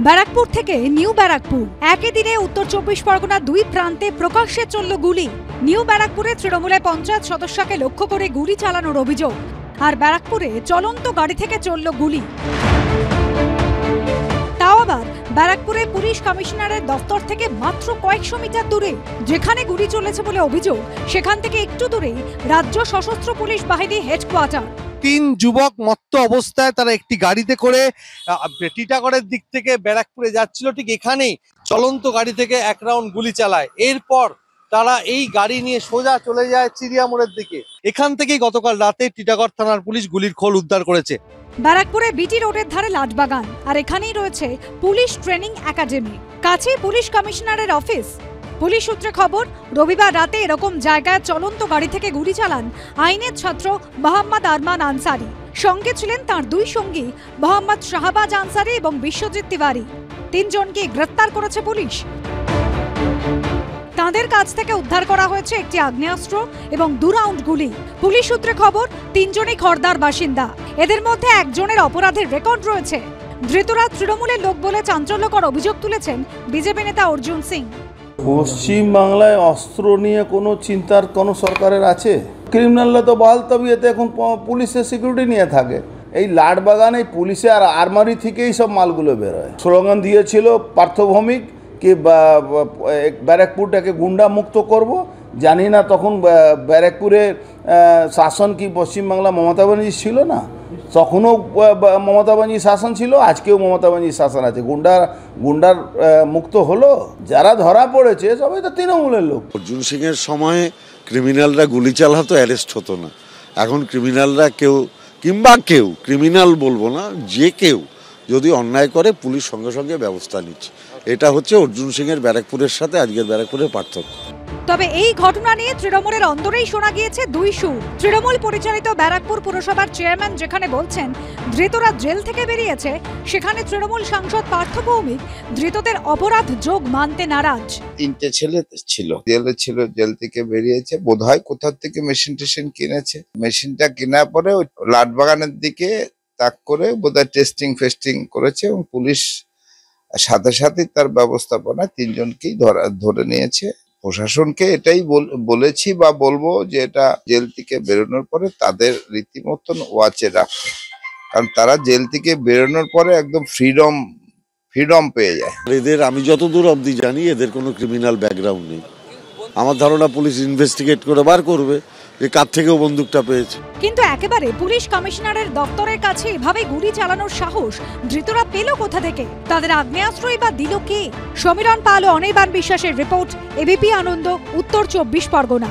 ব্যারাকপুর থেকে নিউ ব্যারাকপুর একই দিনে উত্তর 24 পরগনা দুই প্রান্তে প্রকাশ্যে চলল গুলি। নিউ ব্যারাকপুরে তৃণমূলের পঞ্চায়েত সদস্যকে লক্ষ্য করে গুলি চালানোর অভিযোগ, আর ব্যারাকপুরে চলন্ত গাড়ি থেকে চলল গুলি। তাও আবার ব্যারাকপুরে পুলিশ কমিশনারের দফতর থেকে মাত্র কয়েকশো মিটার দূরে। যেখানে গুলি চলেছে বলে অভিযোগ, সেখান থেকে একটু দূরেই রাজ্য সশস্ত্র পুলিশ বাহিনী হেডকোয়ার্টার। তিন যুবক মত্ত অবস্থায় তারা একটি গাড়িতে করে টিটাগড়ের দিক থেকে ব্যারাকপুরে যাচ্ছিল। ঠিক এখানেই চলন্ত গাড়ি থেকে এক রাউন্ড গুলি চালায়। এরপর তারা এই গাড়ি নিয়ে সোজা চলে যায় চিড়িয়া মোড়ের দিকে। এখান থেকেই গতকাল রাতে টিটাগড় থানার পুলিশ গুলির খোল উদ্ধার করেছে। ব্যারাকপুরে বিটি রোডের ধারে লাজবাগান, আর এখানেই রয়েছে পুলিশ ট্রেনিং একাডেমি, কাছেই পুলিশ কমিশনারের অফিস। পুলিশ সূত্রে খবর, রবিবার রাতে এরকম জায়গায় চলন্ত গাড়ি থেকে গুলি চালান আইনের ছাত্র মোহাম্মদ আরমান আনসারি। সঙ্গে ছিলেন তার দুই সঙ্গী মোহাম্মদ শাহবাজ আনসারি এবং বিশ্বজিৎ তিওয়ারি। তিনজনকে গ্রেফতার করেছে পুলিশ। তাদের কাছ থেকে উদ্ধার করা হয়েছে একটি আগ্নেয়াস্ত্র এবং 2 রাউন্ড গুলি। পুলিশ সূত্রে খবর, তিনজনই খড়দার বাসিন্দা। এদের মধ্যে একজনের অপরাধের রেকর্ড রয়েছে। ধৃতরা তৃণমূলের লোক বলে চাঞ্চল্যকর অভিযোগ তুলেছেন বিজেপি নেতা অর্জুন সিং। পশ্চিম বাংলায় অস্ত্র নিয়ে কোনো চিন্তার কোনো সরকারের আছে? ক্রিমিনালরা তো বহাল তবিয়তে এখন পুলিশের সিকিউরিটি নিয়ে থাকে। এই লাটবাগানে পুলিশে আর আর্মারি থেকেই সব মালগুলো বেরোয়। স্লোগান দিয়েছিল পার্থভৌমিক কি ব্যারাকপুরটাকে গুন্ডা মুক্ত করব। জানি না তখন ব্যারাকপুরের শাসন কি পশ্চিমবাংলা মমতা ব্যানার্জি ছিল না? তখনও মমতা ব্যানার্জি শাসন ছিল, আজকেও মমতা ব্যানার্জি শাসন আছে। গুন্ডার মুক্ত হলো? যারা ধরা পড়েছে সবাই তো তৃণমূলের লোক। অর্জুন সিং এর সময়ে ক্রিমিনালরা গুলি চালাতো, অ্যারেস্ট হতো না। এখন ক্রিমিনালরা কেউ ক্রিমিনাল বলবো না, যে কেউ যদি অন্যায় করে পুলিশ সঙ্গে সঙ্গে ব্যবস্থা নিচ্ছে। এটা হচ্ছে অর্জুন সিং এর ব্যারাকপুরের সাথে আজকের ব্যারাকপুরের পার্থক্য। তবে এই ঘটনা নিয়ে তৃণমূলের অন্দরেই শোনা গিয়েছে দুই সুর। তৃণমূল পরিচালিত ব্যারাকপুর পুরসভার চেয়ারম্যান যেখানে বলছেন ধৃতরা জেল থেকে বেরিয়েছে, সেখানে তৃণমূল সাংসদ পার্থ ভৌমিক ধৃতদের অপরাধ যোগ মানতে নারাজ। 3টে ছেলে ছিল, জেল থেকে বেরিয়েছে। বোধহয় কোথা থেকে মেশিন কিনেছে। মেশিনটা কেনার পরে লাটবাগানের দিকে তাক করে বোধহয় টেস্টিং করেছে এবং পুলিশ সাথে সাথে তার ব্যবস্থাপনায় 3জনকেই ধরে নিয়েছে। প্রশাসনকে এটাই বলেছি বা বলবো যে এটা জেল থেকে বেরোনোর পরে তাদের রীতিমতন ওয়াচে রাখতে, কারণ তারা জেল থেকে বেরোনোর পরে একদম ফ্রিডম পেয়ে যায়। এদের আমি যতদূর অবধি জানি এদের কোনো ক্রিমিনাল ব্যাকগ্রাউন্ড নেই। আমার ধারণা পুলিশ ইনভেস্টিগেট করে বার করবে যে কার থেকেও বন্দুকটা পেয়েছে। কিন্তু একেবারে পুলিশ কমিশনারের দপ্তরের কাছে এভাবে গুলি চালানোর সাহস ধৃতরা পেল কোথা থেকে? তাদের আগ্নেয়াস্ত্রই বা দিল কে? সমীরণ পাল ও অনির্বাণ বিশ্বাসের রিপোর্ট, এবিপি আনন্দ, উত্তর 24 পরগনা।